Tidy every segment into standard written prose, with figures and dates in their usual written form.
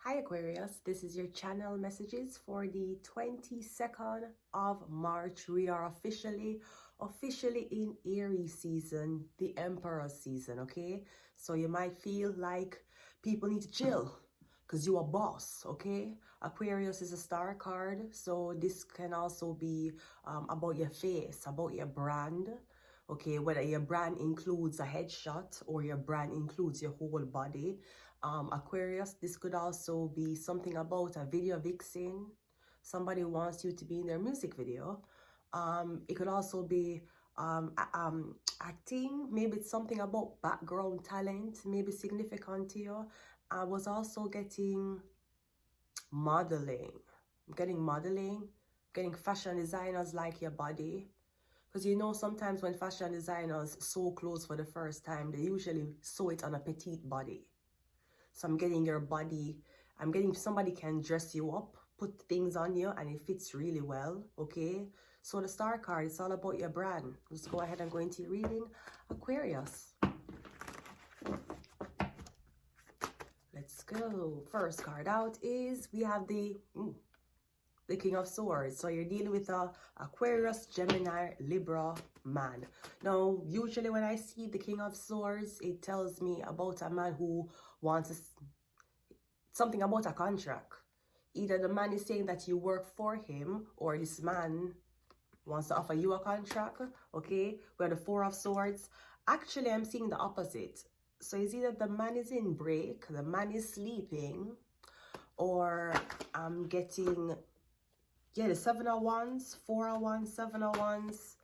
Hi Aquarius, this is your channel messages for the 22nd of March. We are officially in Aries season, the Emperor season, okay? So you might feel like people need to chill because you're a boss, okay? Aquarius is a star card, so this can also be about your face, about your brand. Okay, whether your brand includes a headshot or your brand includes your whole body. Aquarius, this could also be something about a video vixen. Somebody wants you to be in their music video. It could also be acting. Maybe it's something about background talent, maybe significant to you. I was also getting modeling. Getting fashion designers like your body. Because you know, sometimes when fashion designers sew clothes for the first time, they usually sew it on a petite body. So I'm getting your body, I'm getting somebody can dress you up, put things on you, and it fits really well, okay? So the star card, it's all about your brand. Let's go ahead and go into your reading, Aquarius. Let's go. First card out is, we have the King of Swords. So you're dealing with a Aquarius, Gemini, Libra man. Now, usually when I see the King of Swords, it tells me about a man who wants something about a contract. Either the man is saying that you work for him, or this man wants to offer you a contract, okay? We have the Four of Swords. Actually, I'm seeing the opposite. So it's either the man is in break, the man is sleeping, or I'm getting... yeah, the Seven of Wands, 4 of Wands, 7 of Wands.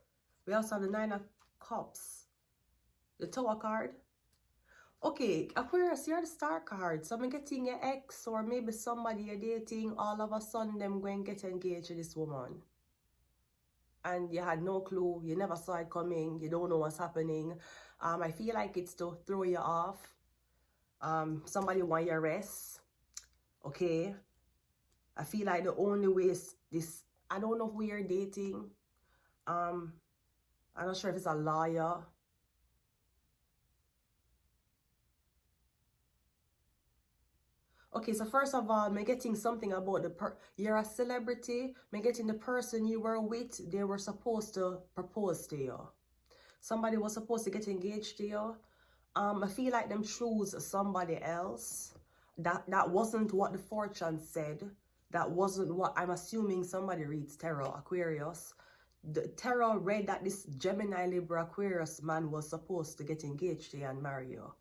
We also have the 9 of Cups. The Tower card. Okay, Aquarius, you're the star card. So I'm getting your ex or maybe somebody you're dating. All of a sudden, them going to get engaged to this woman. And you had no clue. You never saw it coming. You don't know what's happening. I feel like it's to throw you off. Somebody want your rest. Okay. I feel like the only way is this, I don't know who you're dating. I'm not sure if it's a lawyer. Okay, so first of all, I'm getting something about you're a celebrity. I'm getting the person you were with, they were supposed to propose to you. Somebody was supposed to get engaged to you. I feel like them choose somebody else. That wasn't what the fortune said. That wasn't what, I'm assuming somebody reads tarot, Aquarius. The tarot read that this Gemini, Libra, Aquarius man was supposed to get engaged to you and marry you.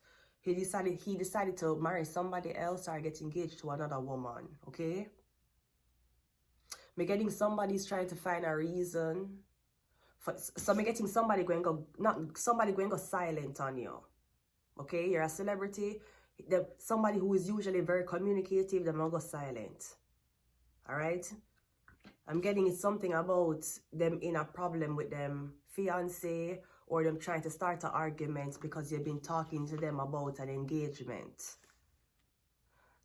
He decided to marry somebody else or get engaged to another woman, okay? I'm getting somebody's trying to find a reason. So I'm getting somebody going to go silent on you. Okay, you're a celebrity. Somebody who is usually very communicative, they're going to go silent. All right? I'm getting something about them in a problem with them fiance, or them trying to start an argument because you've been talking to them about an engagement.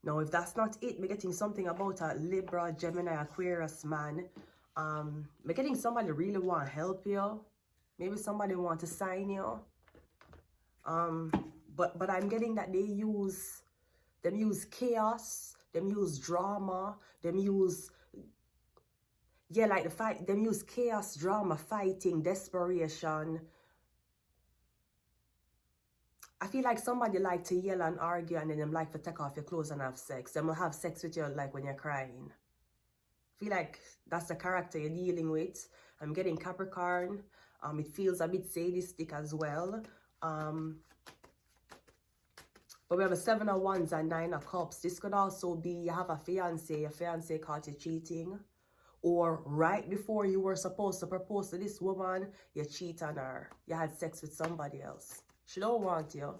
Now, if that's not it, we're getting something about a Libra, Gemini, Aquarius man. We're getting somebody really want to help you. Maybe somebody want to sign you. But I'm getting that they use chaos, them use drama, them use... yeah, like the fight, them use chaos, drama, fighting, desperation. I feel like somebody like to yell and argue, and then them like to take off your clothes and have sex. Them will have sex with you like when you're crying. I feel like that's the character you're dealing with. I'm getting Capricorn. It feels a bit sadistic as well. But we have a 7 of Wands and 9 of Cups. This could also be you have a fiance, your fiance caught you cheating. Or right before you were supposed to propose to this woman, you cheat on her. You had sex with somebody else. She don't want you.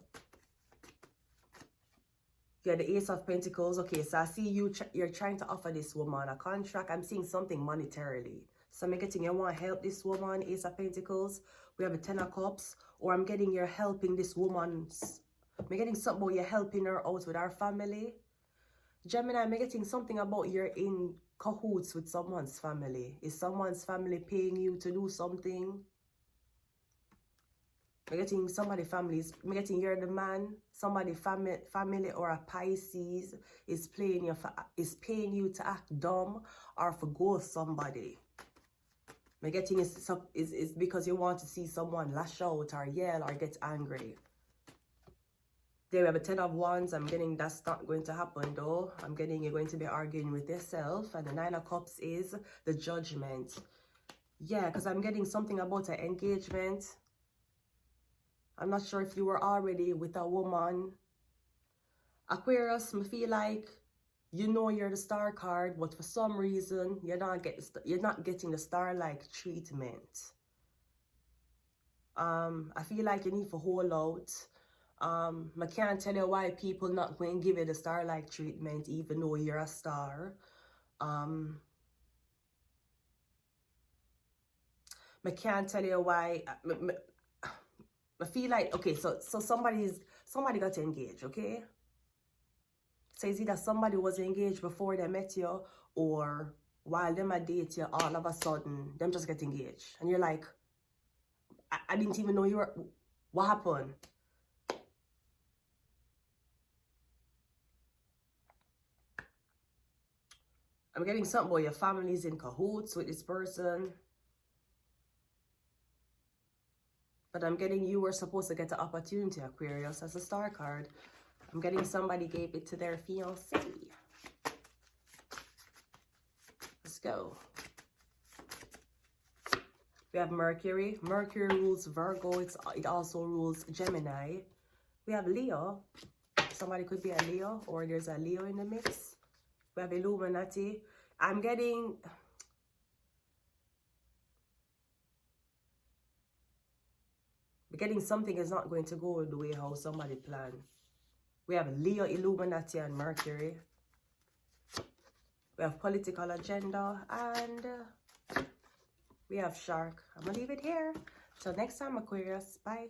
You had the Ace of Pentacles. Okay, so I see you're trying to offer this woman a contract. I'm seeing something monetarily. So I'm getting you want to help this woman, Ace of Pentacles. We have a 10 of Cups. Or I'm getting you're helping this woman. I'm getting something about you're helping her out with our family. Gemini, I'm getting something about you're in cahoots with someone's family. Is someone's family paying you to do something? I'm getting somebody families. I'm getting you're the man. Somebody family or a Pisces is paying you to act dumb or for ghost somebody. I'm getting is because you want to see someone lash out or yell or get angry. There we have a 10 of Wands. I'm getting that's not going to happen though. I'm getting you're going to be arguing with yourself. And the 9 of Cups is the Judgment. Yeah, because I'm getting something about an engagement. I'm not sure if you were already with a woman. Aquarius, I feel like you know you're the star card, but for some reason you're not getting the star-like treatment. I feel like you need to hold out. I can't tell you why people not going to give you the star-like treatment even though you're a star. I can't tell you why. I feel like, okay, so somebody got engaged, okay? So it's either somebody was engaged before they met you, or while them a date you, all of a sudden them just get engaged, and you're like, I didn't even know you were. What happened? I'm getting something about your family's in cahoots with this person. But I'm getting you were supposed to get the opportunity, Aquarius, as a star card. I'm getting somebody gave it to their fiancé. Let's go. We have Mercury. Mercury rules Virgo. It also rules Gemini. We have Leo. Somebody could be a Leo, or there's a Leo in the mix. We have Illuminati. I'm getting something is not going to go the way how somebody planned. We have Leo, Illuminati, and Mercury. We have political agenda, and we have Shark. I'm going to leave it here. Till next time, Aquarius. Bye.